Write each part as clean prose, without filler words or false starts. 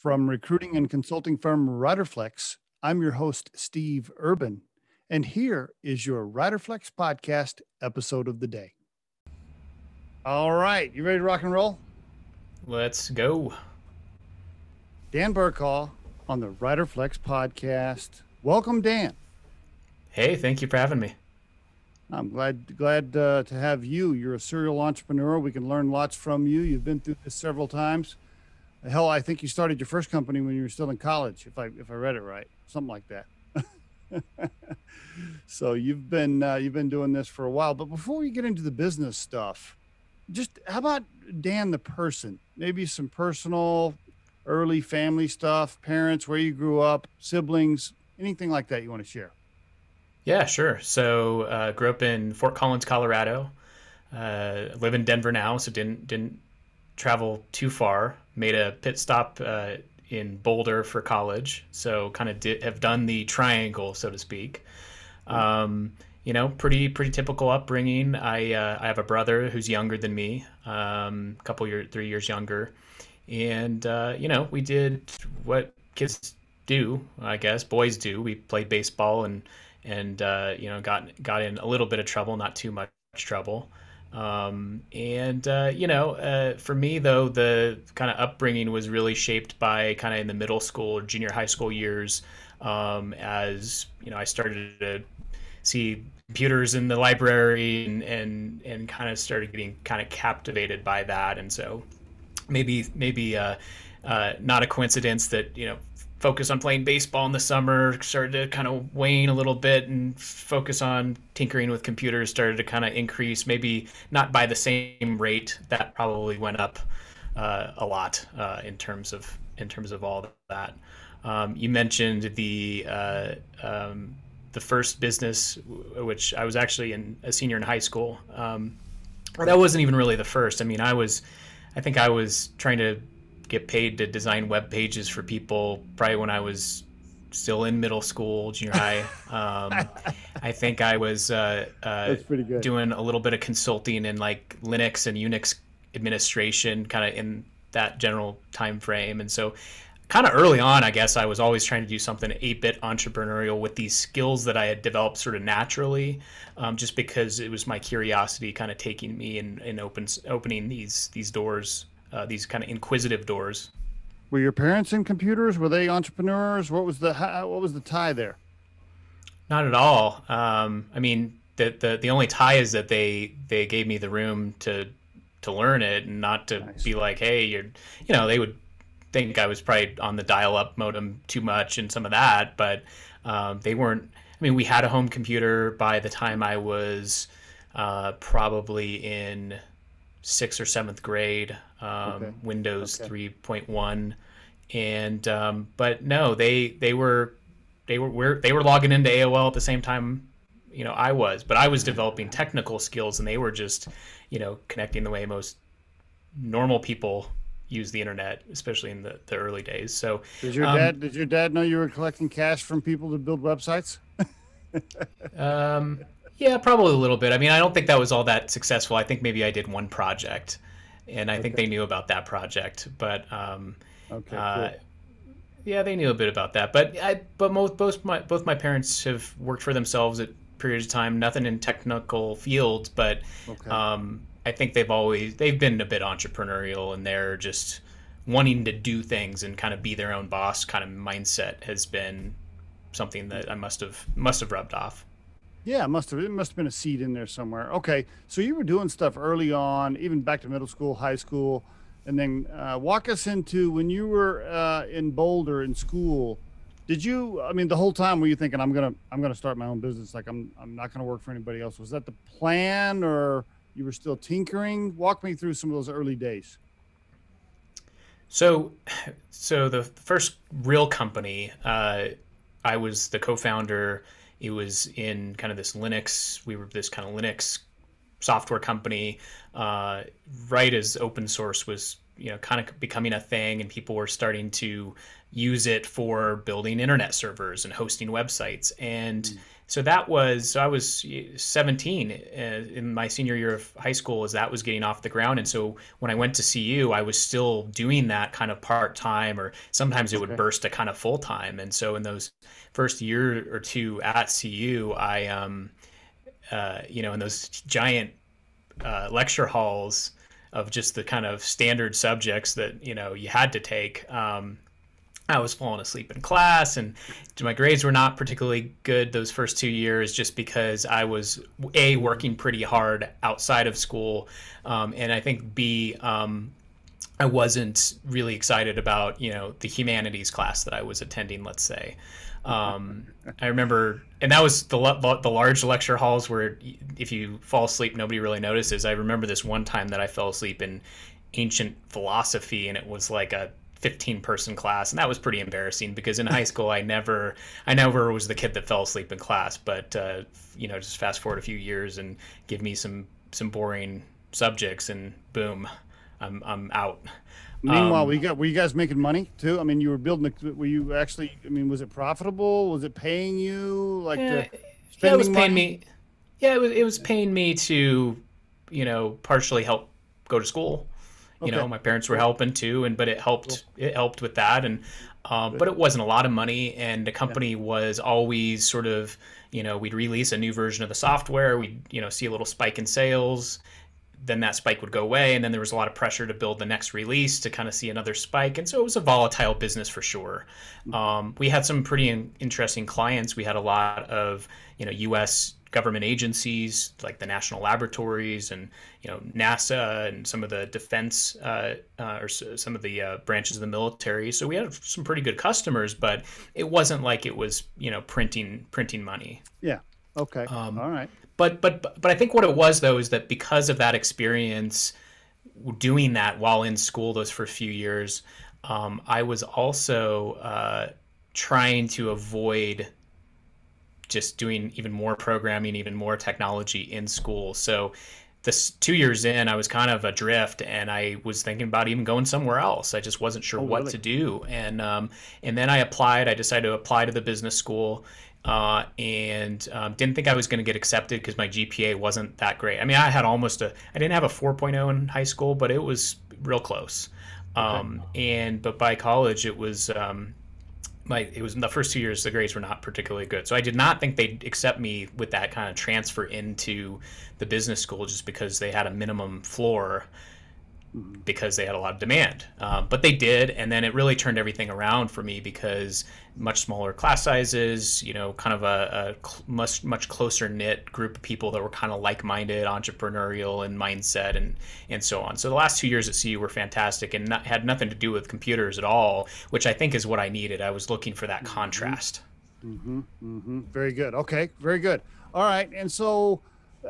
From recruiting and consulting firm Riderflex, I'm your host, Steve Urban, and here is your Riderflex podcast episode of the day. All right, you ready to rock and roll? Let's go. Dan Burcaw on the Riderflex podcast. Welcome, Dan. Hey, thank you for having me. I'm glad to have you. You're a serial entrepreneur. We can learn lots from you. You've been through this several times. Hell, I think you started your first company when you were still in college, if I read it right, something like that. So you've been doing this for a while. But before we get into the business stuff, just how about Dan the person? Maybe some personal, early family stuff, parents, where you grew up, siblings, anything like that you want to share. Yeah, sure. So grew up in Fort Collins, Colorado. Live in Denver now, so didn't travel too far. Made a pit stop in Boulder for college, so kind of have done the triangle, so to speak. Pretty typical upbringing. I have a brother who's younger than me, couple years, 3 years younger, and we did what kids do, I guess, boys do. We played baseball and got in a little bit of trouble, not too much trouble. For me though, the kind of upbringing was really shaped by kind of in the middle school or junior high school years, as I started to see computers in the library and kind of started getting kind of captivated by that. And so maybe not a coincidence that, focus on playing baseball in the summer started to kind of wane a little bit, and focus on tinkering with computers started to kind of increase, maybe not by the same rate. That probably went up a lot in terms of all that. You mentioned the first business, which I was actually a senior in high school. That wasn't even really the first. I mean, I think I was trying to get paid to design web pages for people probably when I was still in middle school, junior high. I think I was That's pretty good. Doing a little bit of consulting in like Linux and Unix administration, kind of in that general time frame. And so kind of early on, I guess I was always trying to do something 8-bit entrepreneurial with these skills that I had developed sort of naturally, just because it was my curiosity kind of taking me and opening these doors. These kind of inquisitive doors. Were your parents in computers? Were they entrepreneurs? What was the tie there? Not at all. I mean, the only tie is that they gave me the room to learn it, and not to be like, hey, they would think I was probably on the dial-up modem too much and some of that, but they weren't. I mean, we had a home computer by the time I was probably in 6th or 7th grade, Windows 3.1, and but no, they were logging into AOL at the same time, I was, but I was developing technical skills, and they were just, connecting the way most normal people use the internet, especially in the early days. So did your dad know you were collecting cash from people to build websites? Yeah, probably a little bit. I mean, I don't think that was all that successful. I think maybe I did one project, and I think they knew about that project. But cool. Yeah, they knew a bit about that. But both my parents have worked for themselves at periods of time. Nothing in technical fields, but I think they've been a bit entrepreneurial, and they're just wanting to do things and kind of be their own boss. Kind of mindset has been something that I must have rubbed off. Yeah, it must have been a seed in there somewhere. Okay, so you were doing stuff early on, even back to middle school, high school, and then walk us into when you were in Boulder in school. Did you? I mean, the whole time were you thinking, I'm gonna start my own business? Like I'm not gonna work for anybody else. Was that the plan, or you were still tinkering? Walk me through some of those early days. So the first real company, I was the co-founder. It was in kind of this Linux. We were this kind of Linux software company, right as open source was, kind of becoming a thing, and people were starting to use it for building internet servers and hosting websites. And So I was 17 in my senior year of high school as that was getting off the ground. And so when I went to CU, I was still doing that kind of part time, or sometimes it would Okay. burst to kind of full time. And so in those first year or two at CU, in those giant lecture halls of just the kind of standard subjects that, you had to take. I was falling asleep in class, and my grades were not particularly good those first 2 years just because I was A, working pretty hard outside of school, and I think B, I wasn't really excited about, the humanities class that I was attending, let's say. I remember, and that was the large lecture halls where if you fall asleep, nobody really notices. I remember this one time that I fell asleep in ancient philosophy, and it was like a 15-person class, and that was pretty embarrassing because in high school I never was the kid that fell asleep in class. But just fast forward a few years and give me some boring subjects, and boom, I'm out. Meanwhile, were you guys making money too? I mean, you were building. Were you actually? I mean, was it profitable? Was it paying you like Yeah, to yeah, it was spending paying money? me. Yeah, it was paying me to, partially help go to school. Okay, My parents were cool, helping too, but it cool, helped with that, and good. but it wasn't a lot of money, and the Yeah. company was always sort of, we'd release a new version of the software, we'd see a little spike in sales, then that spike would go away, and then there was a lot of pressure to build the next release to kind of see another spike, and so it was a volatile business for sure. Mhm. We had some pretty interesting clients. We had a lot of U.S. government agencies like the national laboratories and NASA and some of the defense some of the branches of the military. So we had some pretty good customers, but it wasn't like it was printing money. Yeah. Okay. Um, All right. but I think what it was though is that because of that experience doing that while in school those first few years, I was also trying to avoid just doing even more programming, even more technology in school. So this 2 years in, I was kind of adrift, and I was thinking about even going somewhere else. I just wasn't sure Oh, what really? to do, and then I applied. I decided to apply to the business school, and didn't think I was going to get accepted because my GPA wasn't that great. I mean, I didn't have a 4.0 in high school, but it was real close. Okay. But by college, it was in the first 2 years the grades were not particularly good, so I did not think they'd accept me with that kind of transfer into the business school just because they had a minimum floor Mhm. because they had a lot of demand. But they did, and then it really turned everything around for me because much smaller class sizes, kind of a much closer knit group of people that were kind of like-minded, entrepreneurial in mindset, and so on. So the last 2 years at CU were fantastic and had nothing to do with computers at all, which I think is what I needed. I was looking for that Mhm. contrast. Mhm. Mhm. Very good. Okay. Very good. All right. And so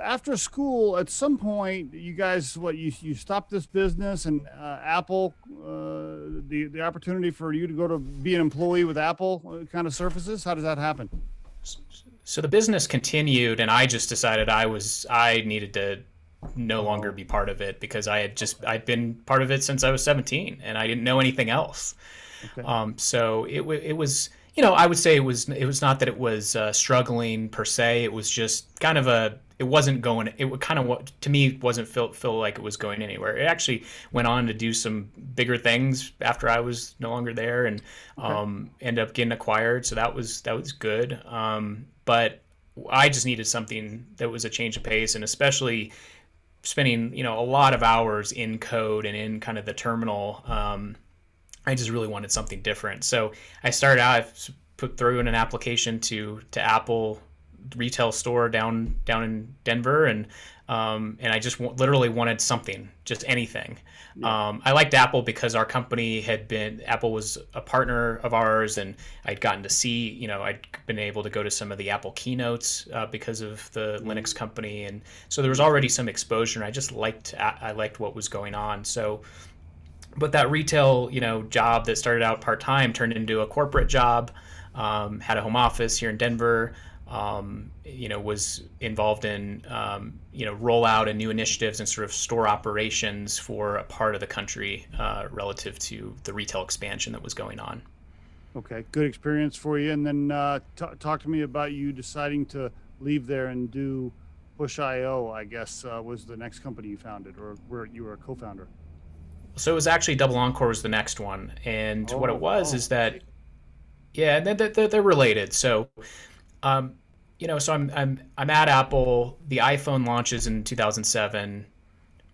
after school, at some point, you guys, you stopped this business, and Apple, the opportunity for you to go to be an employee with Apple kind of surfaces. How does that happen? So the business continued, and I just decided I needed to no longer Oh, be part of it because okay. I'd been part of it since I was 17, and I didn't know anything else. Okay. So it was, I would say it was not that it was struggling per se. It was just kind of it wasn't going. It would kind of what to me wasn't feel like it was going anywhere. It actually went on to do some bigger things after I was no longer there, and Okay. ended up getting acquired. So that was good. But I just needed something that was a change of pace, and especially spending a lot of hours in code and in kind of the terminal. I just really wanted something different. So I started out, I put through in an application to Apple retail store down in Denver, and I just literally wanted something, just anything. Yeah. I liked Apple because our company Apple was a partner of ours, and I'd gotten to see, I'd been able to go to some of the Apple keynotes because of the Mhm. Linux company, and so there was already some exposure. And I liked what was going on. So but that retail, job that started out part time turned into a corporate job. Had a home office here in Denver. Was involved in rollout and new initiatives and sort of store operations for a part of the country relative to the retail expansion that was going on. Okay, good experience for you. And then talk to me about you deciding to leave there and do Push.io, I guess, was the next company you founded, or where you were a co-founder. So it was actually Double Encore was the next one, and what it was is Okay. that yeah, they're related. So um, so I'm at Apple. The iPhone launches in 2007,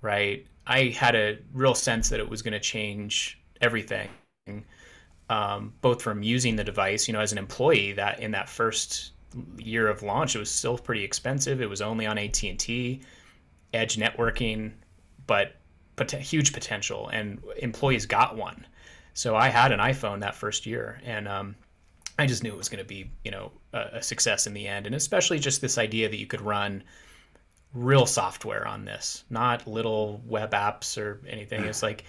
right? I had a real sense that it was going to change everything, both from using the device, as an employee. That in that first year of launch, it was still pretty expensive. It was only on AT&T, edge networking, but huge potential, and employees got one. So I had an iPhone that first year, and I just knew it was going to be, a success in the end, and especially just this idea that you could run real software on this, not little web apps or anything. It's like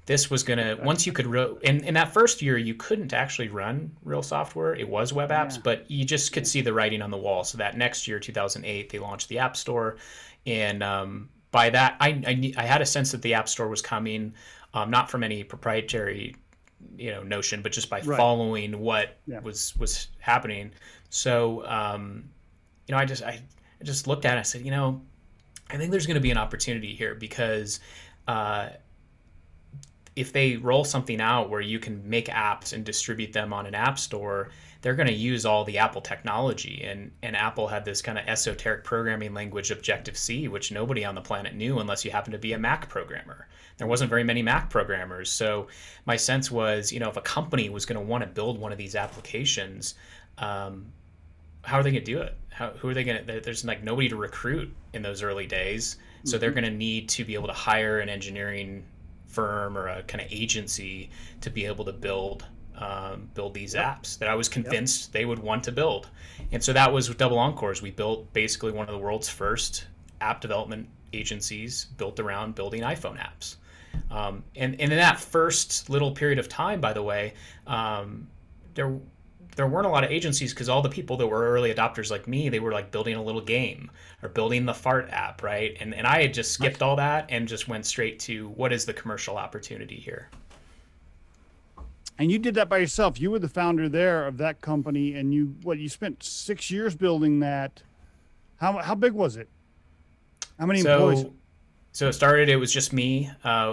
this was gonna once you could in that first year you couldn't actually run real software. It was web apps, Yeah. but you just could see the writing on the wall. So that next year, 2008, they launched the App Store, and by that I had a sense that the App Store was coming, not from any proprietary notion, but just by Right. following what Yeah. was happening. So I just looked at it and said, I think there's going to be an opportunity here because uh, if they roll something out where you can make apps and distribute them on an app store, they're going to use all the Apple technology. And Apple had this kind of esoteric programming language, Objective-C, which nobody on the planet knew unless you happen to be a Mac programmer. There wasn't very many Mac programmers. So my sense was, if a company was going to want to build one of these applications, how are they going to do it? Who are they going to? There's like nobody to recruit in those early days, so they're going to need to be able to hire an engineering firm or a kind of agency to be able to build these apps that I was convinced they would want to build. And so that was Double Encores. We built basically one of the world's first app development agencies built around building iPhone apps. And in that first little period of time, by the way, there weren't a lot of agencies because all the people that were early adopters like me, they were like building a little game or building the fart app, right? And I had just skipped all that and just went straight to what is the commercial opportunity here. And you did that by yourself. You were the founder there of that company, and you spent 6 years building that. How big was it? How many employees? So it was just me.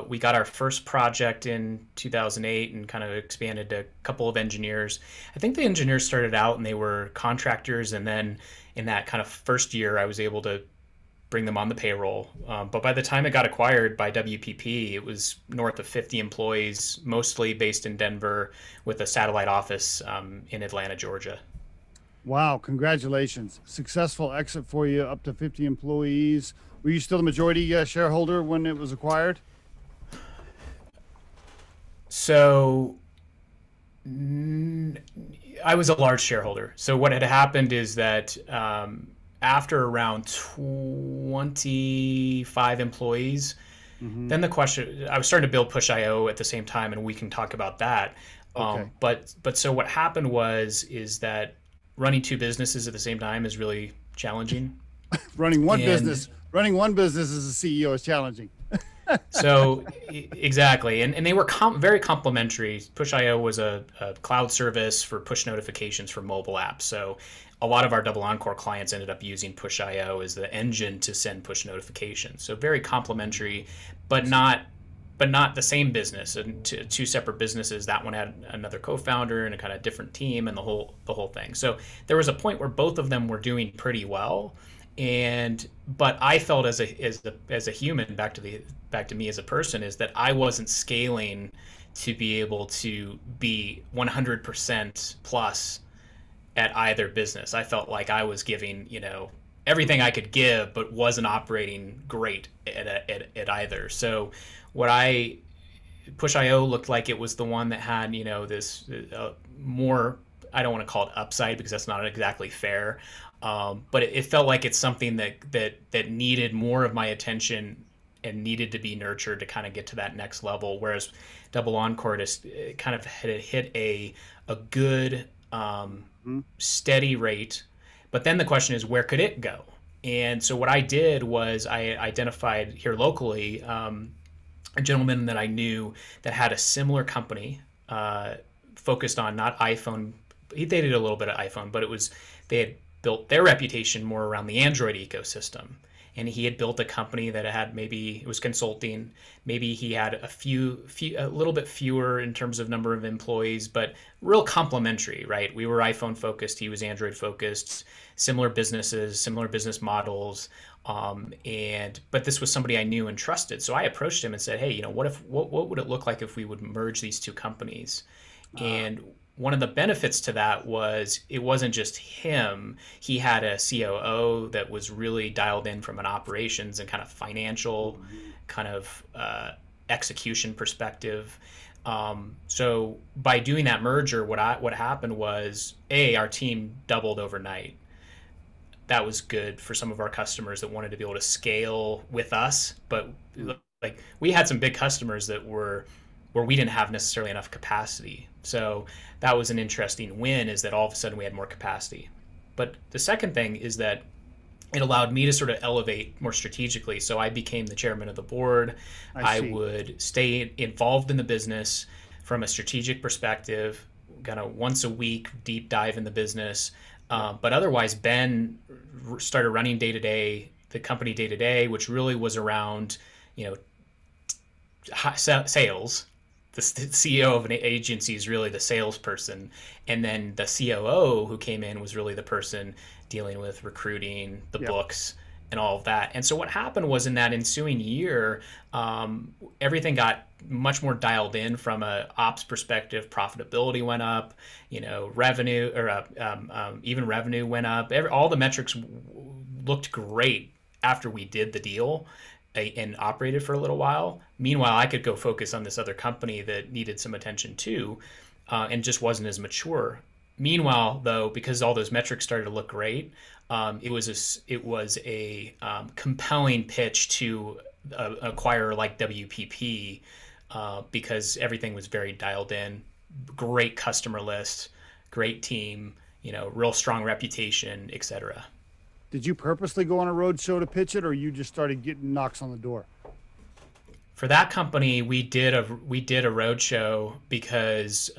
We got our first project in 2008 and kind of expanded to a couple of engineers. I think the engineers started out and they were contractors. And then in that kind of first year, I was able to bring them on the payroll. But by the time it got acquired by WPP, it was north of 50 employees, mostly based in Denver with a satellite office in Atlanta, Georgia. Wow, congratulations. Successful exit for you, up to 50 employees. Were you still the majority shareholder when it was acquired? So I was a large shareholder. So what had happened is that after around 25 employees, then the question, I was starting to build Push.io at the same time, and we can talk about that. Okay. But so what happened is that running two businesses at the same time is really challenging. Running one business as a CEO is challenging. So exactly, and they were very complementary. Push.io was a cloud service for push notifications for mobile apps. So a lot of our Double Encore clients ended up using Push.io as the engine to send push notifications. So very complementary, but not the same business. And two separate businesses. That one had another co-founder and a kind of different team, and the whole thing. So there was a point where both of them were doing pretty well. But I felt as a human, back to me as a person, is that I wasn't scaling to be able to be 100% plus at either business. I felt like I was giving, everything I could give, but wasn't operating great at either. So Push.io looked like it was the one that had, this more, I don't want to call it upside because that's not exactly fair. But it felt like it's something that needed more of my attention and needed to be nurtured to kind of get to that next level. Whereas Double Encore just kind of had hit a good steady rate. But then the question is, where could it go? And so what I did was I identified here locally a gentleman that I knew that had a similar company focused on not iPhone. They did a little bit of iPhone, but they had built their reputation more around the Android ecosystem. And he had built a company that had, maybe it was consulting, maybe he had a little bit fewer in terms of number of employees, but real complementary, right? We were iPhone focused, he was Android focused, similar businesses, similar business models. But this was somebody I knew and trusted. So I approached him and said, hey, what would it look like if we would merge these two companies? And one of the benefits to that was it wasn't just him. He had a COO that was really dialed in from an operations and kind of financial kind of execution perspective. So by doing that merger, what happened was, our team doubled overnight. That was good for some of our customers that wanted to be able to scale with us. But like, we had some big customers that were where we didn't have necessarily enough capacity. So that was an interesting win, is that all of a sudden we had more capacity. But the second thing is that it allowed me to sort of elevate more strategically. So I became the chairman of the board. I would stay involved in the business from a strategic perspective, kind of once a week, deep dive in the business. But otherwise, Ben started running the company day to day, which really was around, sales. The CEO of an agency is really the salesperson, and then the COO who came in was really the person dealing with recruiting, the books, and all of that. And so what happened was, in that ensuing year, everything got much more dialed in from a ops perspective. Profitability went up, revenue, or even revenue went up. All the metrics looked great after we did the deal and operated for a little while. Meanwhile, I could go focus on this other company that needed some attention too, and just wasn't as mature. Meanwhile, though, because all those metrics started to look great, it was a compelling pitch to an acquirer like WPP, because everything was very dialed in, great customer list, great team, real strong reputation, etc. Did you purposely go on a road show to pitch it, or you just started getting knocks on the door? For that company, we did a road show because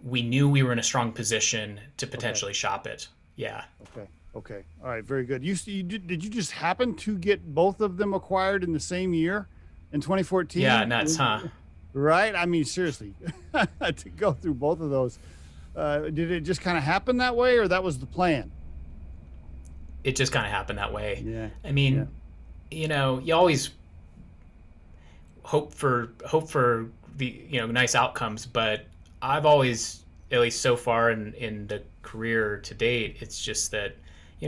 we knew we were in a strong position to potentially shop it. Yeah. Okay. All right. Very good. Did you just happen to get both of them acquired in the same year, in 2014? Yeah, nuts, huh? Right. I mean, seriously, to go through both of those, did it just kind of happen that way, or that was the plan? It just kind of happened that way. Yeah. I mean, you always hope for the nice outcomes, but I've always, at least so far in the career to date, it's just that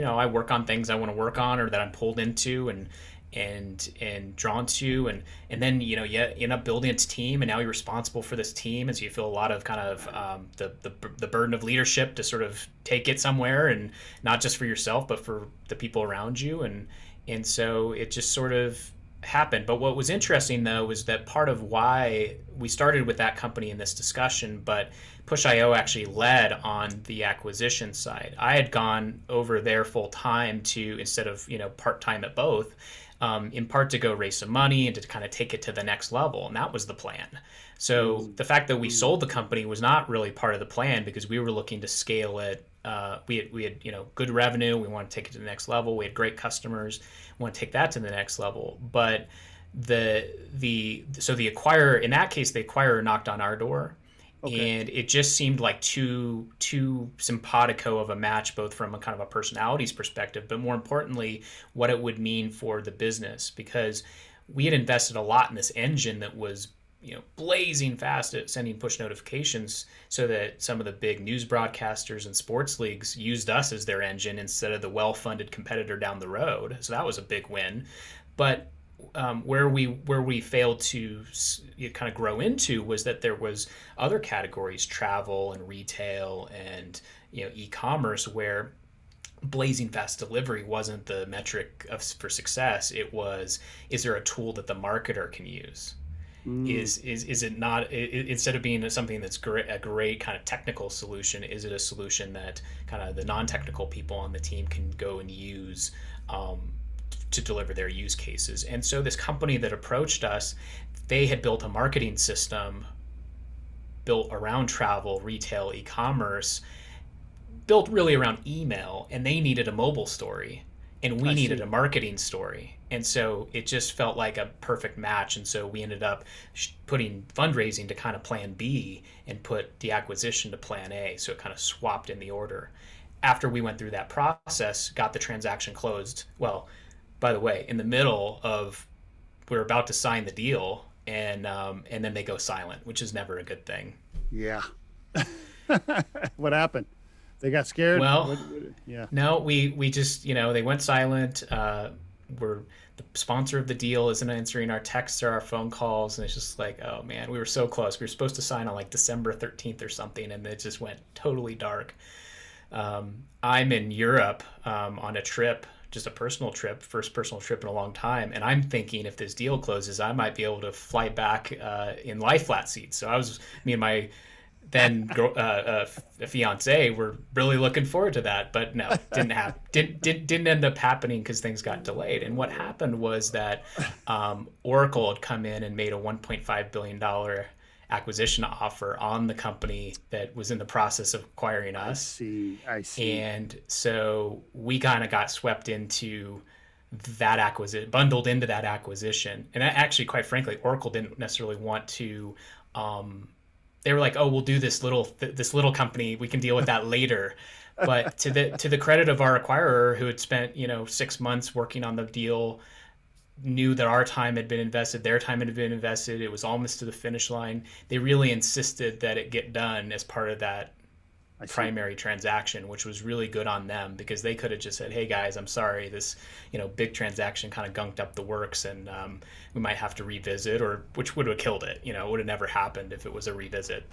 I work on things I want to work on, or that I'm pulled into and drawn to, and then you end up building a team, and now you're responsible for this team, and so you feel a lot of kind of the burden of leadership to sort of take it somewhere, and not just for yourself but for the people around you, and so it just sort of happened. But what was interesting, though, was that part of why we started with that company in this discussion, but Push.io actually led on the acquisition side. I had gone over there full time instead of part time at both, in part to go raise some money and to kind of take it to the next level, and that was the plan. So the fact that we sold the company was not really part of the plan, because we were looking to scale it. We had good revenue. We want to take it to the next level. We had great customers. We want to take that to the next level. But the acquirer, in that case, the acquirer knocked on our door. Okay. And it just seemed like too simpatico of a match, both from a kind of a personalities perspective, but more importantly, what it would mean for the business, because we had invested a lot in this engine that was blazing fast at sending push notifications, so that some of the big news broadcasters and sports leagues used us as their engine instead of the well-funded competitor down the road. So that was a big win. But where we failed to kind of grow into was that there was other categories, travel and retail and e-commerce, where blazing fast delivery wasn't the metric for success. It was, is there a tool that the marketer can use? Is it not, instead of being something that's a great kind of technical solution, is it a solution that kind of the non-technical people on the team can go and use to deliver their use cases? And so this company that approached us, they had built a marketing system built around travel, retail, e-commerce, built really around email, and they needed a mobile story and we I needed see. a marketing story. And so it just felt like a perfect match. And so we ended up putting fundraising to kind of plan B and put the acquisition to plan A. So it kind of swapped in the order. After we went through that process, got the transaction closed. Well, by the way, in the middle of, we're about to sign the deal, and then they go silent, which is never a good thing. Yeah. What happened? They got scared? Well, Yeah. no, we just, they went silent. We're the sponsor of the deal isn't answering our texts or our phone calls, and it's just like, oh man, we were so close. We were supposed to sign on like December 13th or something, and it just went totally dark. I'm in Europe on a trip, just a personal trip, first personal trip in a long time, and I'm thinking if this deal closes, I might be able to fly back in lie flat seats. So me and my then fiance were really looking forward to that, but no, didn't happen. Didn't end up happening because things got delayed. And what happened was that Oracle had come in and made a $1.5 billion acquisition offer on the company that was in the process of acquiring us. I see. And so we kind of got swept into that acquisition, bundled into that acquisition. And actually, quite frankly, Oracle didn't necessarily want to. They were like, "Oh, we'll do this little company. We can deal with that later." But to the credit of our acquirer, who had spent 6 months working on the deal, knew that our time had been invested, their time had been invested. It was almost to the finish line. They really insisted that it get done as part of that primary transaction, which was really good on them, because they could have just said, "Hey guys, I'm sorry, this big transaction kind of gunked up the works, and we might have to revisit," or which would have killed it. It would have never happened if it was a revisit.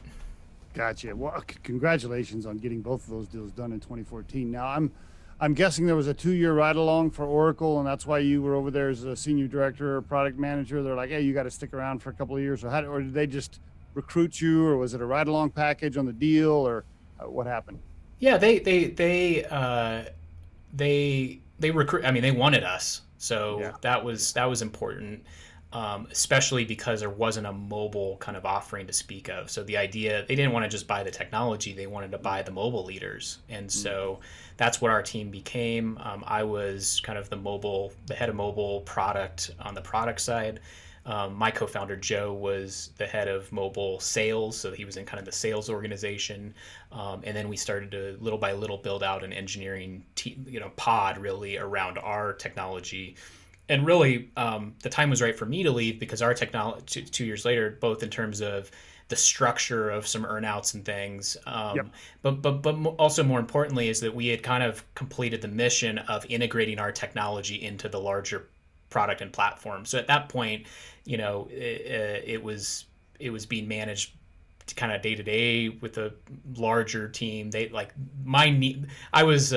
Gotcha. Well, congratulations on getting both of those deals done in 2014. Now, I'm guessing there was a 2-year ride along for Oracle, and that's why you were over there as a senior director or product manager. They're like, "Hey, you got to stick around for a couple of years." Or did they just recruit you, or was it a ride along package on the deal, or what happened? Yeah, they recruit. I mean, they wanted us, so Yeah. that was important, especially because there wasn't a mobile kind of offering to speak of. So the idea, they didn't want to just buy the technology; they wanted to buy the mobile leaders, and so that's what our team became. I was kind of the head of mobile product on the product side. My co-founder Joe was the head of mobile sales, so he was in kind of the sales organization, and then we started to little by little build out an engineering pod really around our technology. And really, the time was right for me to leave, because our technology 2 years later, both in terms of the structure of some earnouts and things, Yep. but also more importantly is that we had kind of completed the mission of integrating our technology into the larger product and platform. So at that point, it was being managed kind of day to day with a larger team. They like I was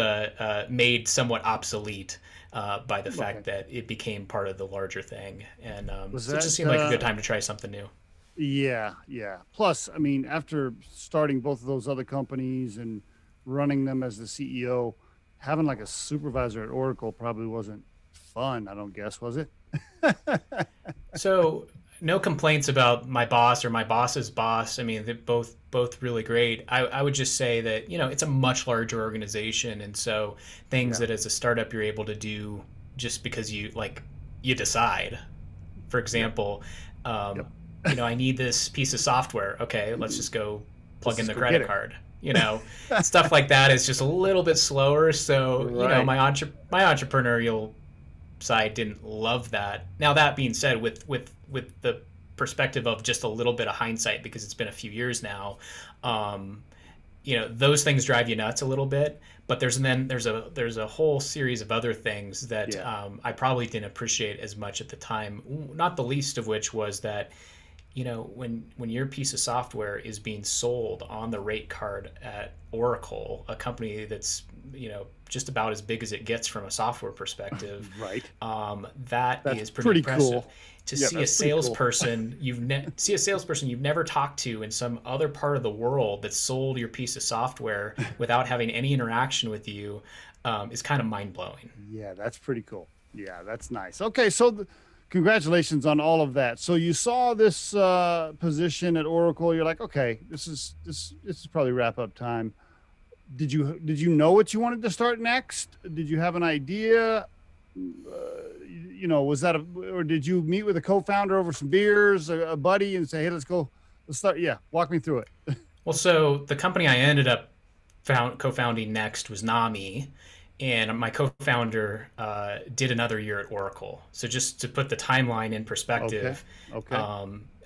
made somewhat obsolete by the fact that it became part of the larger thing, and so it just seemed like a good time to try something new. Yeah, yeah. Plus, I mean, after starting both of those other companies and running them as the CEO, having like a supervisor at Oracle probably wasn't fun, I don't guess, was it? So no complaints about my boss or my boss's boss. I mean, they're both really great. I would just say that it's a much larger organization, and so things that as a startup you're able to do just because you decide. For example, Yep. I need this piece of software. Okay, let's just go plug in the go credit card. Stuff like that is just a little bit slower. So Right. my entrepreneurial side didn't love that. Now that being said, with the perspective of just a little bit of hindsight, because it's been a few years now, those things drive you nuts a little bit. But there's a whole series of other things that I probably didn't appreciate as much at the time. Not the least of which was that when your piece of software is being sold on the rate card at Oracle, a company that's just about as big as it gets from a software perspective, Right. That's That's pretty pretty impressive. cool. To Yeah, see a that's pretty cool. salesperson you've never talked to in some other part of the world that sold your piece of software without having any interaction with you is kind of mind blowing. Yeah, that's pretty cool. Yeah, that's nice. Okay, so congratulations on all of that. So you saw this position at Oracle. You're like, okay, this is probably wrap up time. Did you know what you wanted to start next? Did you have an idea? Was that or did you meet with a co-founder over some beers, a buddy, and say, hey, let's start? Yeah, walk me through it. Well, so the company I ended up co-founding next was Nami, and my co-founder did another year at Oracle. So just to put the timeline in perspective, Okay.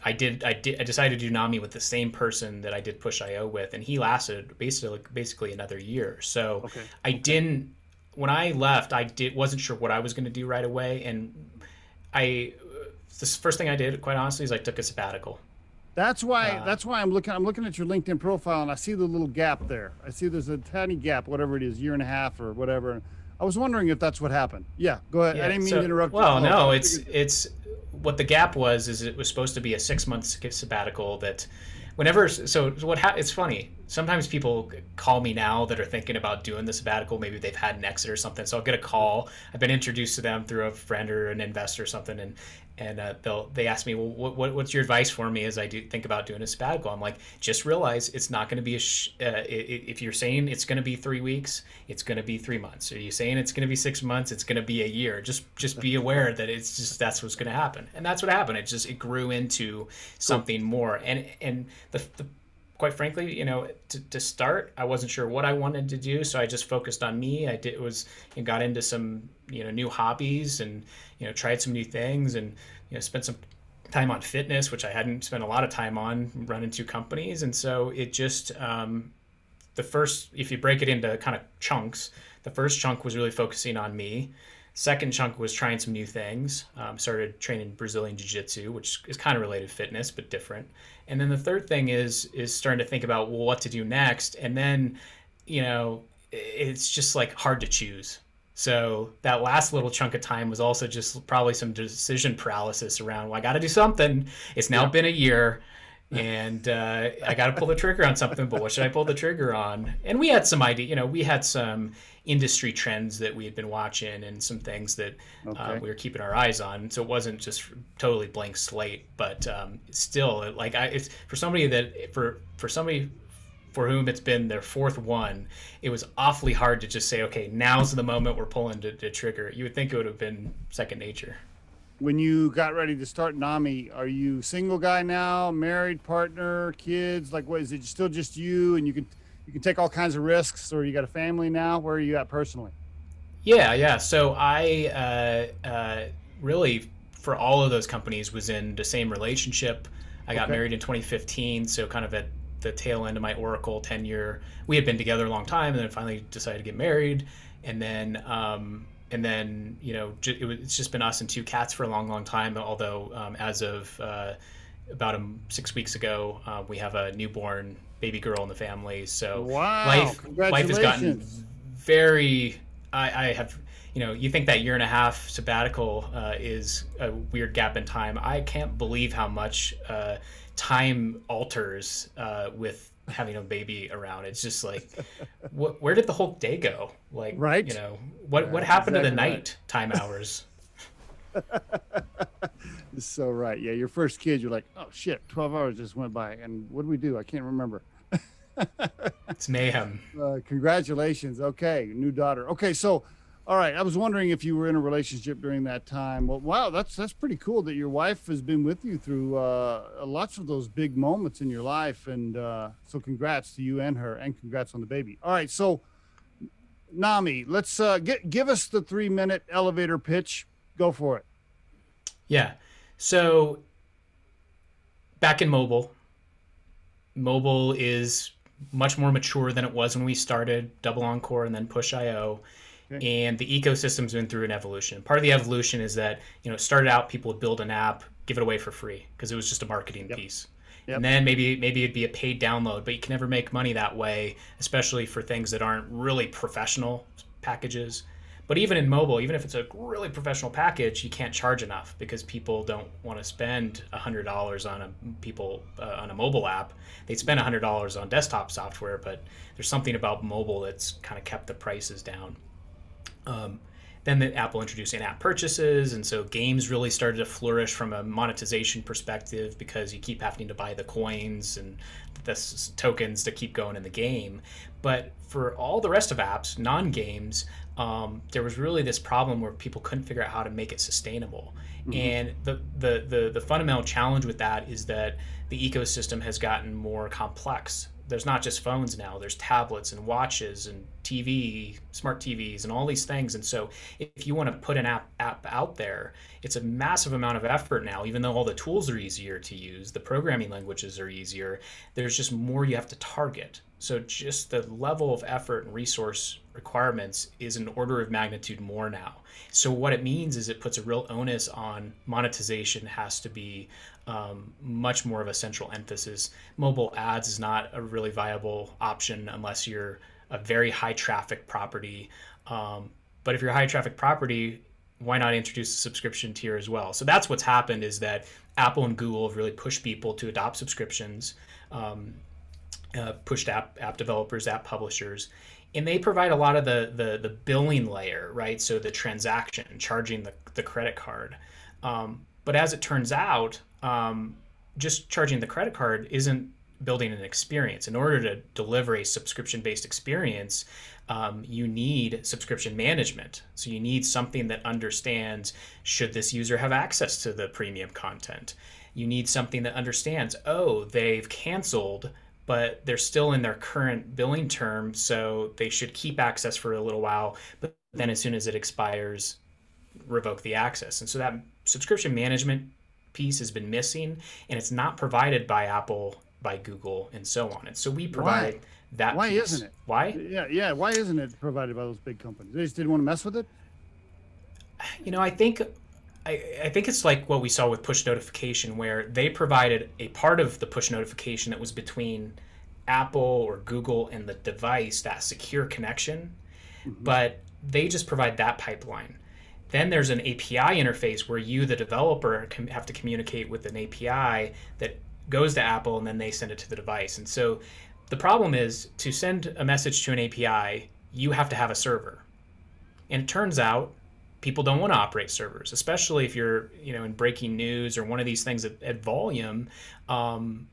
I decided to do Nami with the same person that I did Push.io with, and he lasted basically another year. So Okay. I didn't. When I left, wasn't sure what I was going to do right away, and the first thing I did, quite honestly, is I took a sabbatical. That's why I'm looking at your LinkedIn profile, and I see the little gap there. I see there's a tiny gap, whatever it is, year and a half or whatever. I was wondering if that's what happened. Yeah, go ahead. Yeah, I didn't mean to interrupt you. Well, no, it's what the gap was is it was supposed to be a 6 month sabbatical that it's funny. Sometimes people call me now that are thinking about doing the sabbatical. Maybe they've had an exit or something. So I'll get a call. I've been introduced to them through a friend or an investor or something, and they ask me, well, what's your advice for me as I think about doing a sabbatical? I'm like, just realize it's not going to be if you're saying it's going to be 3 weeks, it's going to be 3 months. Are you saying it's going to be 6 months? It's going to be a year. Just be aware that that's what's going to happen, and that's what happened. It grew into something more, and the quite frankly, to start, I wasn't sure what I wanted to do, so I just focused on me. Got into some new hobbies and tried some new things, and spent some time on fitness, which I hadn't spent a lot of time on running two companies. And so it just if you break it into kind of chunks, the first chunk was really focusing on me. Second chunk was trying some new things. Started training Brazilian Jiu-Jitsu, which is kind of related to fitness, but different. And then the third thing is starting to think about, well, what to do next. And then, it's just like hard to choose. So that last little chunk of time was also just probably some decision paralysis around, well, I got to do something. It's now been a year. And I got to pull the trigger on something, but what should I pull the trigger on? And we had some idea, we had some industry trends that we had been watching and some things that we were keeping our eyes on. So it wasn't just totally blank slate, but still, it's for somebody for whom it's been their fourth one, it was awfully hard to just say, okay, now's the moment we're pulling the trigger. You would think it would have been second nature. When you got ready to start Nami, are you single guy now, married, partner, kids? Like, what is it? Still just you, and you can take all kinds of risks, or you got a family now? Where are you at personally? Yeah. So I really, for all of those companies, was in the same relationship. I got married in 2015, so kind of at the tail end of my Oracle tenure. We had been together a long time, and then finally decided to get married, and then it's just been us and two cats for a long time. Although as of about 6 weeks ago, we have a newborn baby girl in the family. So wow, life has gotten very. I have, you think that year and a half sabbatical is a weird gap in time. I can't believe how much time alters with having a baby around. It's just like, where did the whole day go? Like, right? What happened to the night time hours? So right. Yeah, your first kid, you're like, oh shit, 12 hours just went by, and what did we do? I can't remember. It's mayhem. Congratulations. Okay, new daughter. Okay, so all right, I was wondering if you were in a relationship during that time. Well, wow, that's pretty cool that your wife has been with you through lots of those big moments in your life, and so congrats to you and her, and congrats on the baby. All right, so Nami, let's give us the 3-minute elevator pitch. Go for it. Yeah. So back in mobile is much more mature than it was when we started Double Encore and then Push.io. Okay. And the ecosystem's been through an evolution. Part of the evolution is that, it started out, people would build an app, give it away for free because it was just a marketing piece. Yep. And then maybe it'd be a paid download, but you can never make money that way, especially for things that aren't really professional packages. But even in mobile, even if it's a really professional package, you can't charge enough because people don't want to spend $100 on a mobile app. They'd spend $100 on desktop software, but there's something about mobile that's kind of kept the prices down. Then Apple introduced in-app purchases, and so games really started to flourish from a monetization perspective because you keep having to buy the coins and the tokens to keep going in the game. But for all the rest of apps, non-games, there was really this problem where people couldn't figure out how to make it sustainable. Mm-hmm. And the fundamental challenge with that is that the ecosystem has gotten more complex. There's not just phones now, there's tablets and watches and TV, smart TVs and all these things. And so if you want to put an app out there, it's a massive amount of effort now. Even though all the tools are easier to use, the programming languages are easier, there's just more you have to target. So just the level of effort and resource requirements is an order of magnitude more now. So what it means is it puts a real onus on monetization has to be much more of a central emphasis. Mobile ads is not a really viable option unless you're a very high traffic property. But if you're a high traffic property, why not introduce a subscription tier as well? So that's what's happened, is that Apple and Google have really pushed people to adopt subscriptions, pushed app developers, app publishers, and they provide a lot of the billing layer, right? So the transaction, charging the credit card. But as it turns out, just charging the credit card isn't building an experience. In order to deliver a subscription-based experience, you need subscription management. So you need something that understands, should this user have access to the premium content? You need something that understands, oh, they've canceled, but they're still in their current billing term, so they should keep access for a little while, but then as soon as it expires, revoke the access. And so that subscription management piece has been missing, and it's not provided by Apple, by Google, and so on. And so we provide that Why piece. isn't it? Why? Yeah. Why isn't it provided by those big companies? They just didn't want to mess with it? I think it's like what we saw with push notification, where they provided a part of the push notification that was between Apple or Google and the device, that secure connection, but they just provide that pipeline. Then there's an API interface where you, the developer, have to communicate with an API that goes to Apple, and then they send it to the device. And so the problem is, to send a message to an API, you have to have a server. And it turns out people don't want to operate servers, especially if you're in breaking news or one of these things at volume.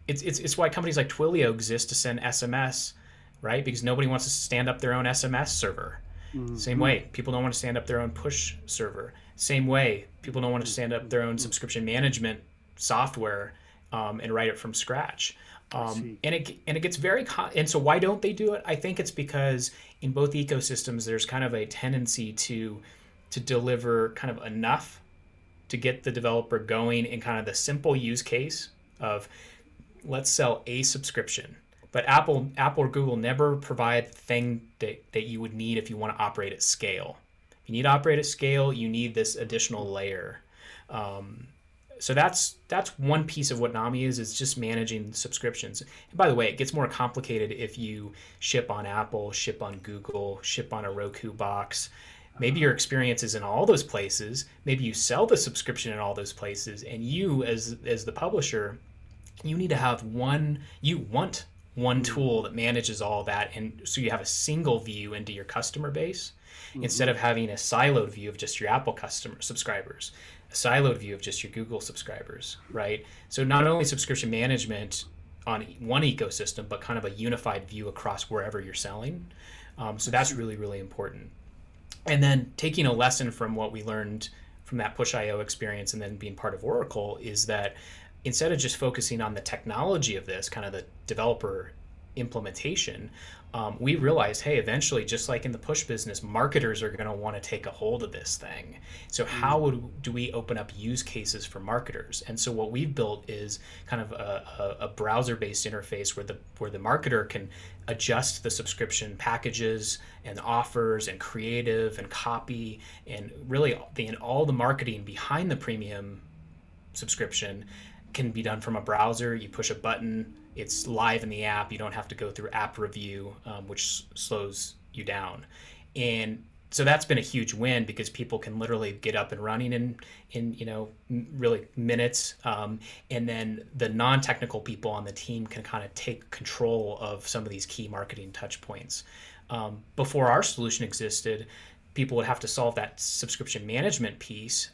It's why companies like Twilio exist, to send SMS, right? Because nobody wants to stand up their own SMS server. Same way, people don't want to stand up their own push server. Same way, people don't want to stand up their own subscription management software and write it from scratch. And it gets very and so why don't they do it? I think it's because in both ecosystems there's kind of a tendency to deliver kind of enough to get the developer going in kind of the simple use case of, let's sell a subscription. But Apple or Google never provide the thing that you would need if you want to operate at scale. If you need to operate at scale, you need this additional layer. So that's one piece of what Nami is just managing subscriptions. And by the way, it gets more complicated if you ship on Apple, ship on Google, ship on a Roku box. Maybe your experience is in all those places. Maybe you sell the subscription in all those places, and you, as the publisher, you need to have one tool that manages all that, and so you have a single view into your customer base instead of having a siloed view of just your Apple customer subscribers, a siloed view of just your Google subscribers, right? So not only subscription management on one ecosystem, but kind of a unified view across wherever you're selling. So that's really, really important. And then taking a lesson from what we learned from that Push.io experience and then being part of Oracle is that instead of just focusing on the technology of this, kind of the developer implementation, we realized, hey, eventually, just like in the push business, marketers are going to want to take a hold of this thing. So how do we open up use cases for marketers? And so what we've built is kind of a browser-based interface where the marketer can adjust the subscription packages and offers and creative and copy and really all the marketing behind the premium subscription can be done from a browser. You push a button, it's live in the app. You don't have to go through app review, which slows you down. And so that's been a huge win because people can literally get up and running in really minutes. And then the non-technical people on the team can kind of take control of some of these key marketing touch points. Before our solution existed, people would have to solve that subscription management piece,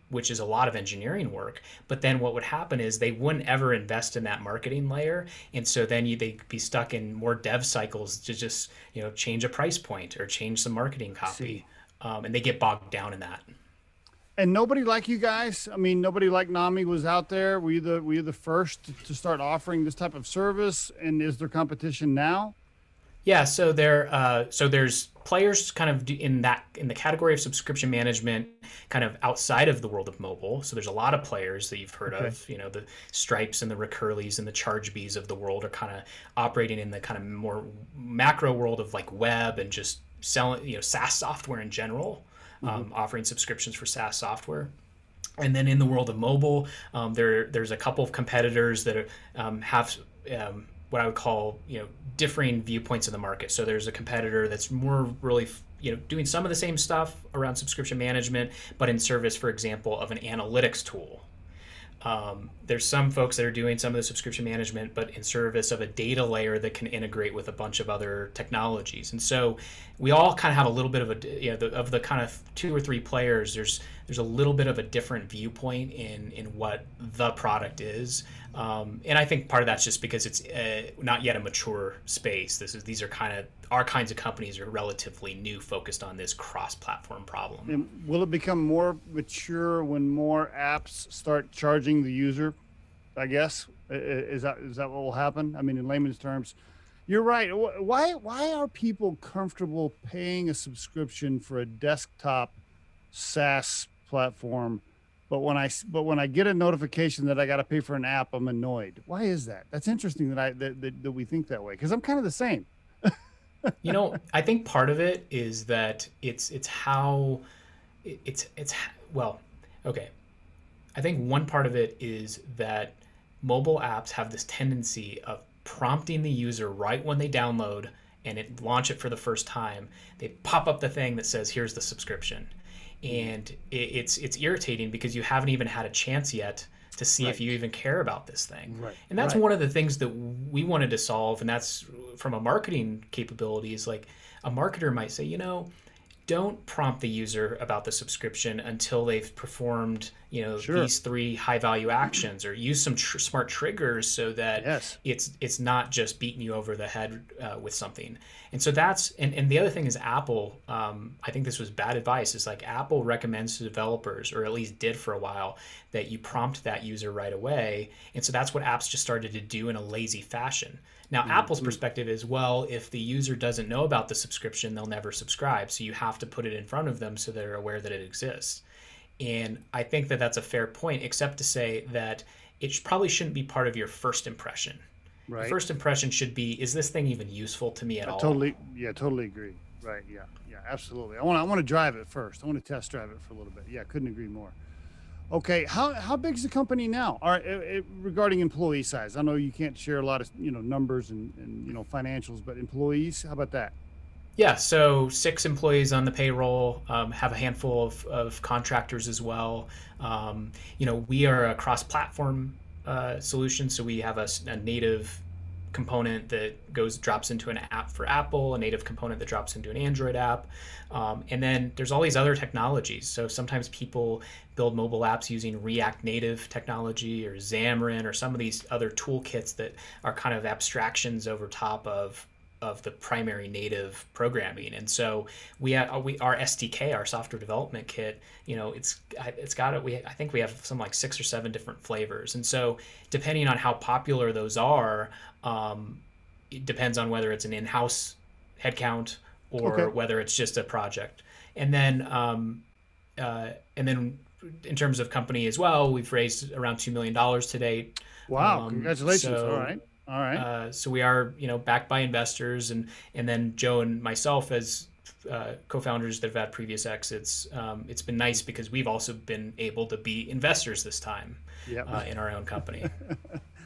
which is a lot of engineering work. But then what would happen is they wouldn't ever invest in that marketing layer, and so then they'd be stuck in more dev cycles to just change a price point or change some marketing copy, and they get bogged down in that. And nobody like you guys. I mean, nobody like Nami was out there. Were you the first to start offering this type of service? And is there competition now? Yeah, so there's players kind of in the category of subscription management, kind of outside of the world of mobile. So there's a lot of players that you've heard of. The Stripes and the Recurleys and the ChargeBees of the world are kind of operating in the kind of more macro world of like web and just selling SaaS software in general, offering subscriptions for SaaS software. And then in the world of mobile, there's a couple of competitors that have what I would call differing viewpoints in the market. So there's a competitor that's more really doing some of the same stuff around subscription management, but in service, for example, of an analytics tool. There's some folks that are doing some of the subscription management, but in service of a data layer that can integrate with a bunch of other technologies. And so we all kind of have a little bit of of the kind of 2 or 3 players, there's a little bit of a different viewpoint in what the product is. And I think part of that's just because it's not yet a mature space. These are kind of our kinds of companies are relatively new, focused on this cross-platform problem. And will it become more mature when more apps start charging the user? I guess is that what will happen? I mean, in layman's terms, you're right. Why are people comfortable paying a subscription for a desktop SaaS platform, but when I get a notification that I got to pay for an app, I'm annoyed? Why is that? That's interesting that we think that way, because I'm kind of the same. I think part of it is that well, okay. I think one part of it is that mobile apps have this tendency of prompting the user right when they download and launch it for the first time. They pop up the thing that says, here's the subscription. And it's irritating because you haven't even had a chance yet to see if you even care about this thing. Right. And that's one of the things that we wanted to solve. And that's from a marketing capability, is like a marketer might say, don't prompt the user about the subscription until they've performed, these 3 high value actions, or use some smart triggers so that it's not just beating you over the head with something. And so and the other thing is Apple, I think this was bad advice, is like Apple recommends to developers, or at least did for a while, that you prompt that user right away. And so that's what apps just started to do in a lazy fashion. Now, Apple's perspective is, well, if the user doesn't know about the subscription, they'll never subscribe. So you have to put it in front of them so they're aware that it exists. And I think that that's a fair point, except to say that it probably shouldn't be part of your first impression. Right. Your first impression should be, is this thing even useful to me at all? Totally agree. Right. Yeah, absolutely. I want to drive it first. I want to test drive it for a little bit. Yeah, couldn't agree more. Okay, how big is the company now? Regarding employee size, I know you can't share a lot of numbers and financials, but employees, how about that? Yeah, so 6 employees on the payroll, have a handful of contractors as well. We are a cross-platform solution, so we have a native component that drops into an app for Apple, a native component that drops into an Android app. And then there's all these other technologies. So sometimes people build mobile apps using React Native technology or Xamarin or some of these other toolkits that are kind of abstractions over top of the primary native programming. And so our SDK, our software development kit, I think we have some like 6 or 7 different flavors. And so depending on how popular those are, it depends on whether it's an in-house headcount or whether it's just a project. And then in terms of company as well, we've raised around $2 million to date. Wow! Congratulations! All right. So we are, backed by investors, and then Joe and myself as co-founders that have had previous exits. It's been nice because we've also been able to be investors this time in our own company.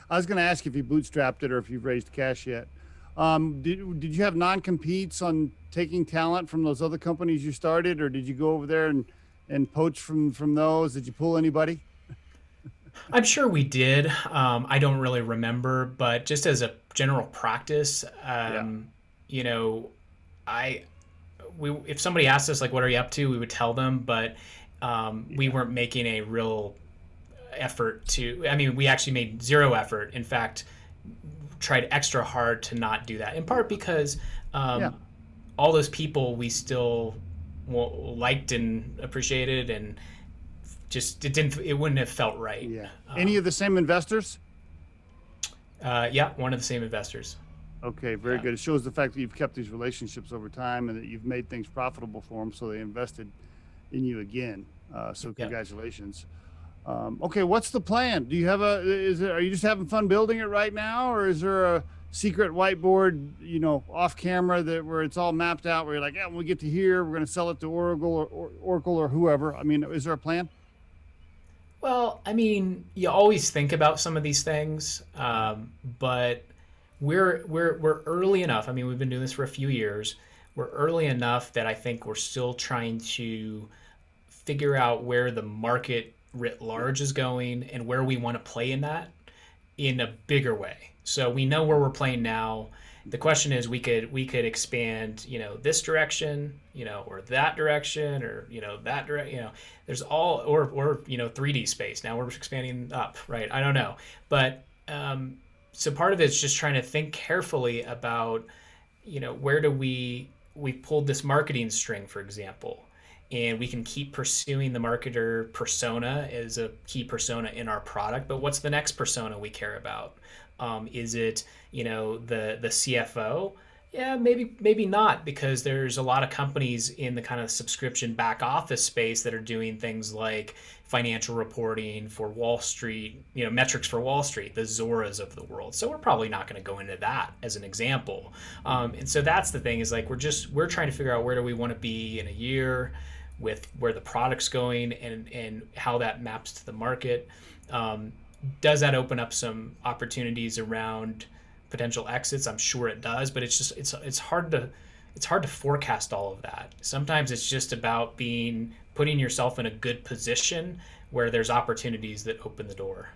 I was going to ask if you bootstrapped it or if you've raised cash yet. Did you have non-competes on taking talent from those other companies you started, or did you go over there and poach from those? Did you pull anybody? I'm sure we did. I don't really remember, but just as a general practice, if somebody asked us like, what are you up to, we would tell them, but we weren't making a real effort to, I mean, we actually made zero effort. In fact, tried extra hard to not do that, in part because Yeah. all those people we still liked and appreciated, and just it wouldn't have felt right. Yeah. Any of the same investors? Yeah, one of the same investors. Okay, very Yeah. good. It shows the fact that you've kept these relationships over time and that you've made things profitable for them, so they invested in you again. So Yeah. congratulations. Okay, what's the plan? Do you have are you just having fun building it right now, or is there a secret whiteboard, off camera where it's all mapped out, where you're like, yeah, when we get to here, we're going to sell it to Oracle or Oracle or whoever? I mean, is there a plan? Well, I mean, you always think about some of these things, but we're early enough. I mean, we've been doing this for a few years. We're early enough that I think we're still trying to figure out where the market writ large is going and where we want to play in that in a bigger way. So we know where we're playing now. The question is, we could expand, this direction, or that direction, or that direction. There's all, or 3D space. Now we're expanding up, right? I don't know, but so part of it's just trying to think carefully about, where do we pulled this marketing string, for example, and we can keep pursuing the marketer persona as a key persona in our product, but what's the next persona we care about? Is it, the CFO? Yeah, maybe not, because there's a lot of companies in the kind of subscription back office space that are doing things like financial reporting for Wall Street, metrics for Wall Street, the Zoras of the world. So we're probably not going to go into that as an example. And so that's the thing, is like we're trying to figure out where do we want to be in a year, with where the product's going and how that maps to the market. Does that open up some opportunities around potential exits? I'm sure it does, but it's hard to forecast all of that. Sometimes it's just about putting yourself in a good position where there's opportunities that open the door.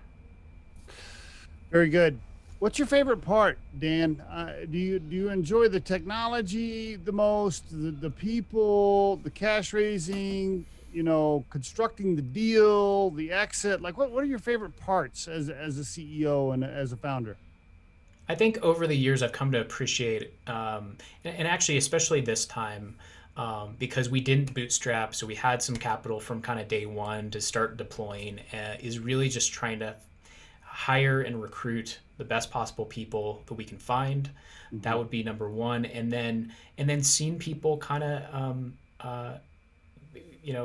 Very good. What's your favorite part, Dan? Do you enjoy the technology the most, the people, the cash raising, constructing the deal, the exit? Like, what are your favorite parts as a CEO and as a founder? I think over the years I've come to appreciate, and actually especially this time, because we didn't bootstrap, so we had some capital from kind of day one to start deploying, is really just trying to hire and recruit the best possible people that we can find. Mm-hmm. That would be number one, and then seeing people kind of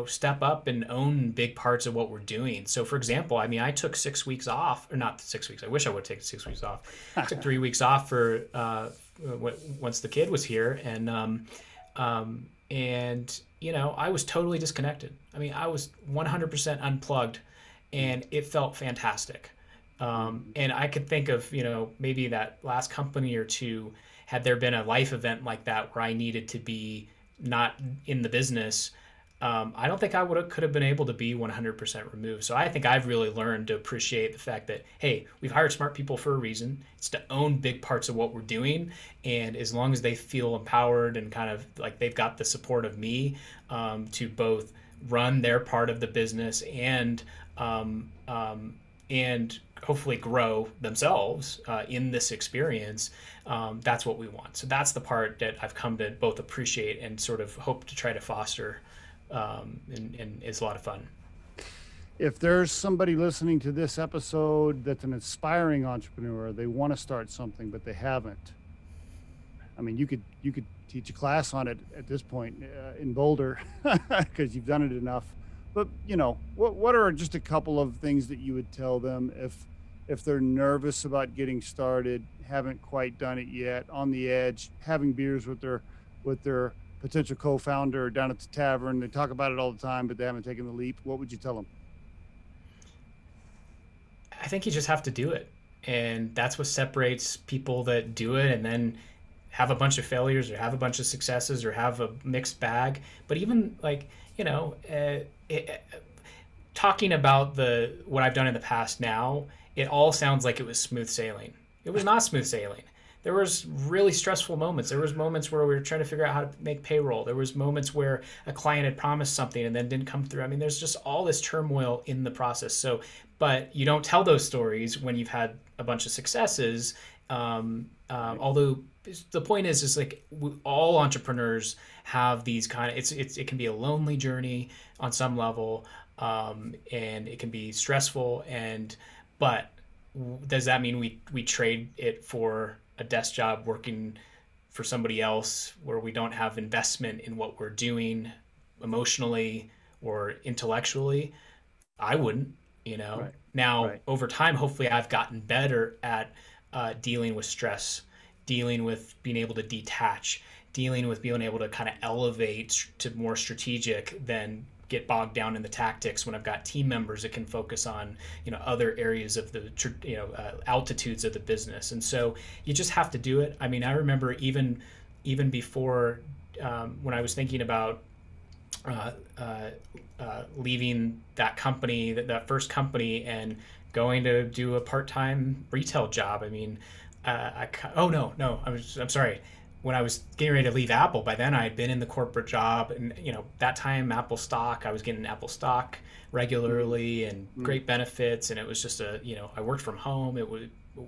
step up and own big parts of what we're doing. So for example, I mean, I took 6 weeks off, or not 6 weeks. I wish I would have taken 6 weeks off. I took 3 weeks off for once the kid was here, and I was totally disconnected. I mean, I was 100% unplugged, and it felt fantastic. And I could think of, maybe that last company or two, had there been a life event like that where I needed to be not in the business, I don't think I could have been able to be 100% removed. So I think I've really learned to appreciate the fact that, hey, we've hired smart people for a reason. It's to own big parts of what we're doing. And as long as they feel empowered and kind of like they've got the support of me, to both run their part of the business and hopefully grow themselves in this experience, that's what we want. So that's the part that I've come to both appreciate and sort of hope to try to foster, and it's a lot of fun. If there's somebody listening to this episode that's an aspiring entrepreneur, they want to start something, but they haven't. I mean, you could teach a class on it at this point in Boulder because you've done it enough. But what are just a couple of things that you would tell them if they're nervous about getting started, haven't quite done it yet, on the edge, having beers with their potential co-founder down at the tavern? They talk about it all the time, but they haven't taken the leap. What would you tell them? I think you just have to do it, and that's what separates people that do it and then have a bunch of failures or have a bunch of successes or have a mixed bag. But even like talking about what I've done in the past now, it all sounds like it was smooth sailing. It was not smooth sailing. There was really stressful moments. There was moments where we were trying to figure out how to make payroll. There was moments where a client had promised something and then didn't come through. I mean, there's just all this turmoil in the process. So, but you don't tell those stories when you've had a bunch of successes. Although the point is like all entrepreneurs have these kind of, it can be a lonely journey on some level, and it can be stressful. But does that mean we trade it for a desk job working for somebody else where we don't have investment in what we're doing emotionally or intellectually? I wouldn't, Right. Now Right. over time, hopefully I've gotten better at dealing with stress, dealing with being able to detach, dealing with being able to kind of elevate to more strategic than get bogged down in the tactics when I've got team members that can focus on other areas of the altitudes of the business. And so you just have to do it. I mean, I remember even before when I was thinking about leaving that company, that first company, and going to do a part-time retail job. I mean, I'm sorry. When I was getting ready to leave Apple, by then I had been in the corporate job, and that time Apple stock, I was getting Apple stock regularly and great benefits, and it was just I worked from home. It was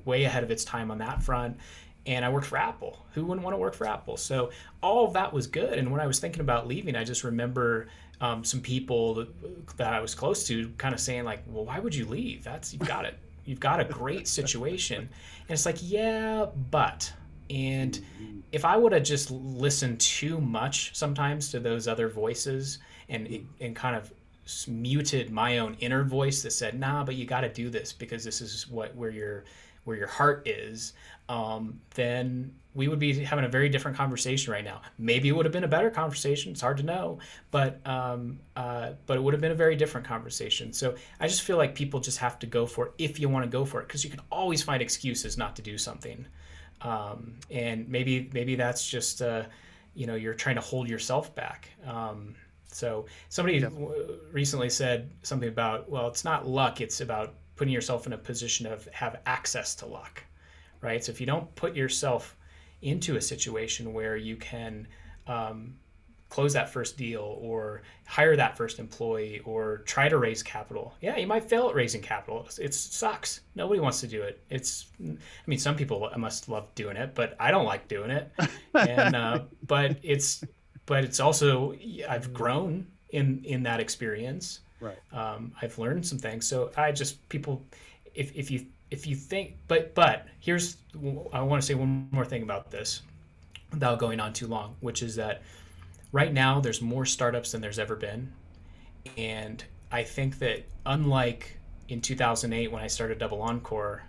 way ahead of its time on that front, and I worked for Apple. Who wouldn't want to work for Apple? So all of that was good. And when I was thinking about leaving, I just remember some people that I was close to kind of saying like, "Well, why would you leave? You've got a great situation." And it's like, yeah, but. And if I would have just listened too much sometimes to those other voices and kind of muted my own inner voice that said, "Nah, but you got to do this because this is where your heart is," then we would be having a very different conversation right now. Maybe it would have been a better conversation. It's hard to know, but it would have been a very different conversation. So I just feel like people just have to go for it if you want to go for it, because you can always find excuses not to do something. And maybe that's just you're trying to hold yourself back. So somebody recently said something about, well, it's not luck, it's about putting yourself in a position of have access to luck, right? So if you don't put yourself into a situation where you can close that first deal or hire that first employee or try to raise capital. Yeah, you might fail at raising capital. It sucks. Nobody wants to do it. Some people must love doing it, but I don't like doing it. And but it's also, I've grown in that experience. Right. I've learned some things. So if you think, but here's, I want to say one more thing about this without going on too long, which is that right now there's more startups than there's ever been. And I think that unlike in 2008 when I started Double Encore,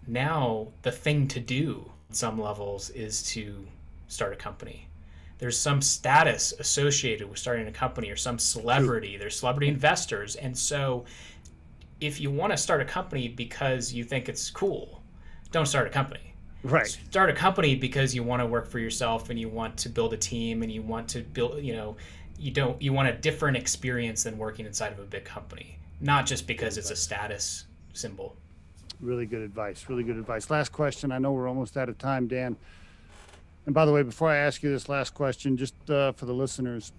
now the thing to do on some levels is to start a company. There's some status associated with starting a company, or some celebrity. There's celebrity investors. And so if you want to start a company because you think it's cool, don't start a company. Right. Start a company because you want to work for yourself and you want to build a team and you want to build, you want a different experience than working inside of a big company, not just because it's a status symbol. Really good advice. Really good advice. Last question. I know we're almost out of time, Dan. And by the way, before I ask you this last question, just for the listeners,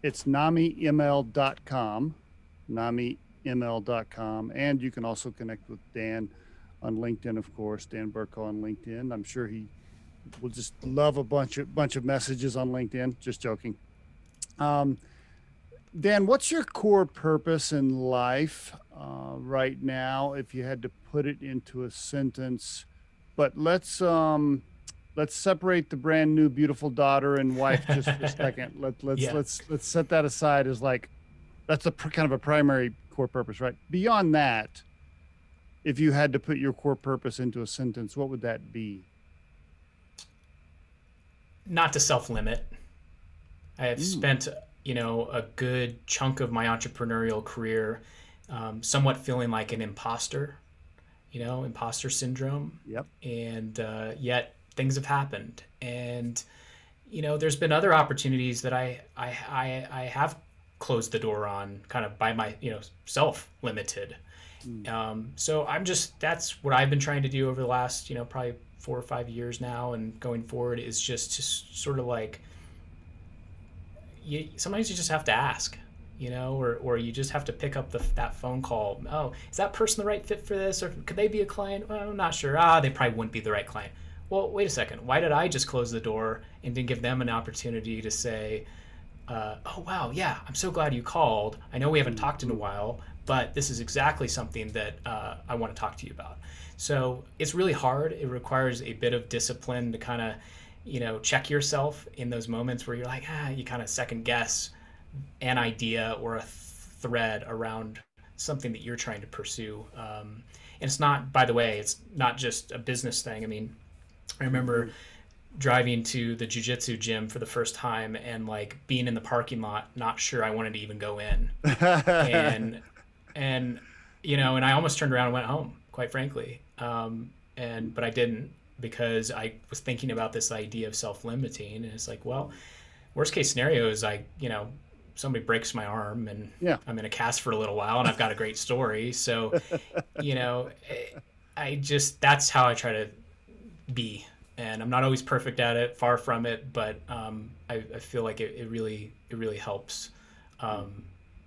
it's NamiML.com, NamiML.com. And you can also connect with Dan on LinkedIn, of course, Dan Burcaw on LinkedIn. I'm sure he will just love a bunch of messages on LinkedIn. Just joking. Dan, what's your core purpose in life right now, if you had to put it into a sentence? But let's separate the brand new beautiful daughter and wife just for a second. Let's set that aside as like that's a kind of a primary core purpose, right? Beyond that, if you had to put your core purpose into a sentence, what would that be? Not to self-limit. I have spent, a good chunk of my entrepreneurial career somewhat feeling like an imposter, imposter syndrome. Yep. And yet things have happened. And, there's been other opportunities that I have closed the door on kind of by my, self-limited. So that's what I've been trying to do over the last, probably 4 or 5 years now and going forward is just sort of like, sometimes you just have to ask, or you just have to pick up that phone call. Oh, is that person the right fit for this? Or could they be a client? Well, I'm not sure. They probably wouldn't be the right client. Well, wait a second. Why did I just close the door and didn't give them an opportunity to say, oh, wow, yeah, I'm so glad you called. I know we haven't talked in a while, but this is exactly something that I want to talk to you about. So it's really hard. It requires a bit of discipline to kind of, check yourself in those moments where you're like, you kind of second guess an idea or a thread around something that you're trying to pursue. And it's not, by the way, it's not just a business thing. I mean, I remember driving to the jiu-jitsu gym for the first time and like being in the parking lot, not sure I wanted to even go in. and and I almost turned around and went home, quite frankly. But I didn't, because I was thinking about this idea of self-limiting, and it's like, well, worst case scenario is somebody breaks my arm and I'm in a cast for a little while and I've got a great story. So, that's how I try to be. And I'm not always perfect at it, far from it, but I feel like it really helps,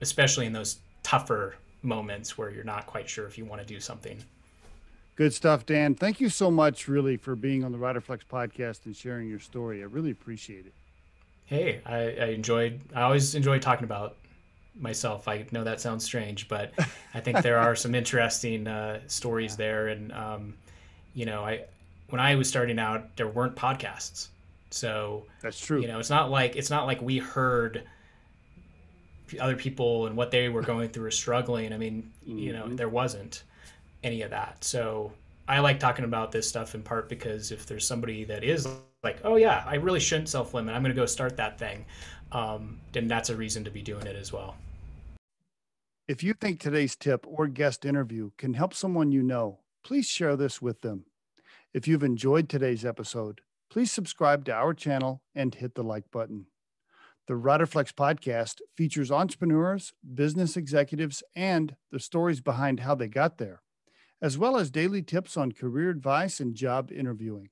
especially in those tougher moments where you're not quite sure if you want to do something. Good stuff, Dan. Thank you so much, really, for being on the Riderflex podcast and sharing your story. I really appreciate it. Hey, I always enjoy talking about myself. I know that sounds strange, but I think there are some interesting stories there. And, when I was starting out, there weren't podcasts. So that's true. It's not like we heard other people and what they were going through or struggling. I mean, there wasn't any of that. So I like talking about this stuff in part because if there's somebody that is like, oh yeah, I really shouldn't self-limit, I'm going to go start that thing, then that's a reason to be doing it as well. If you think today's tip or guest interview can help someone please share this with them. If you've enjoyed today's episode, please subscribe to our channel and hit the like button. The Riderflex podcast features entrepreneurs, business executives, and the stories behind how they got there, as well as daily tips on career advice and job interviewing.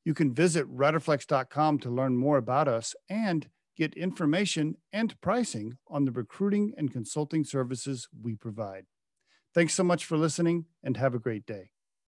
You can visit riderflex.com to learn more about us and get information and pricing on the recruiting and consulting services we provide. Thanks so much for listening and have a great day.